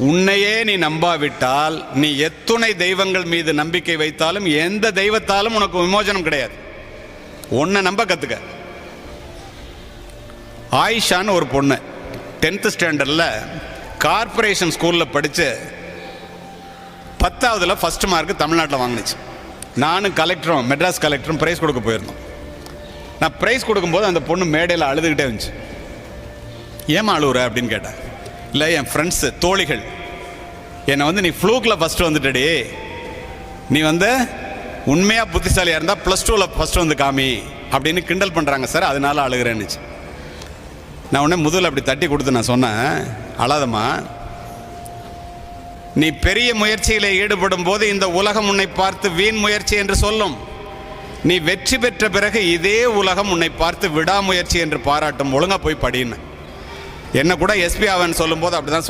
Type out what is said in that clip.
உன்னையே நீ நம்பாவிட்டால் நீ எத்துணை தெய்வங்கள் மீது நம்பிக்கை வைத்தாலும் எந்த தெய்வத்தாலும் உனக்கு விமோசனம் கிடையாது. உன்னை நம்ப கற்றுக்க. ஆயிஷான்னு ஒரு பொண்ணு 10th ஸ்டாண்டர்டில் கார்பரேஷன் ஸ்கூலில் படித்து 10ஆவதுல ஃபஸ்ட் மார்க் தமிழ்நாட்டில் வாங்கினுச்சு. நானும் கலெக்டரும் மெட்ராஸ் கலெக்டரும் ப்ரைஸ் கொடுக்க போயிருந்தோம். நான் ப்ரைஸ் கொடுக்கும்போது அந்த பொண்ணு மேடையில் அழுதுகிட்டே இருந்துச்சு. ஏமா அழுவுற அப்படின்னு கேட்டேன். இல்லை, என் ஃப்ரெண்ட்ஸு தோழிகள் என்னை நீ ஃப்ளூக்கில் ஃபஸ்ட்டு வந்துட்டடி, நீ உண்மையாக புத்திசாலியாக இருந்தால் +2ல் ஃபஸ்ட்டு வந்து காமி அப்படின்னு கிண்டல் பண்ணுறாங்க சார், அதனால அழுகிறேன்னுச்சு. நான் உடனே முதுகில் அப்படி தட்டி கொடுத்து நான் சொன்னேன், அழாதம்மா, நீ பெரிய முயற்சியில் ஈடுபடும் போது இந்த உலகம் உன்னை பார்த்து வீண் முயற்சி என்று சொல்லும். நீ வெற்றி பெற்ற பிறகு இதே உலகம் உன்னை பார்த்து விடாமுயற்சி என்று பாராட்டும். ஒழுங்கா போய் படின்னு என்ன கூட எஸ்பி ஆவன் சொல்லும் போது அப்படிதான்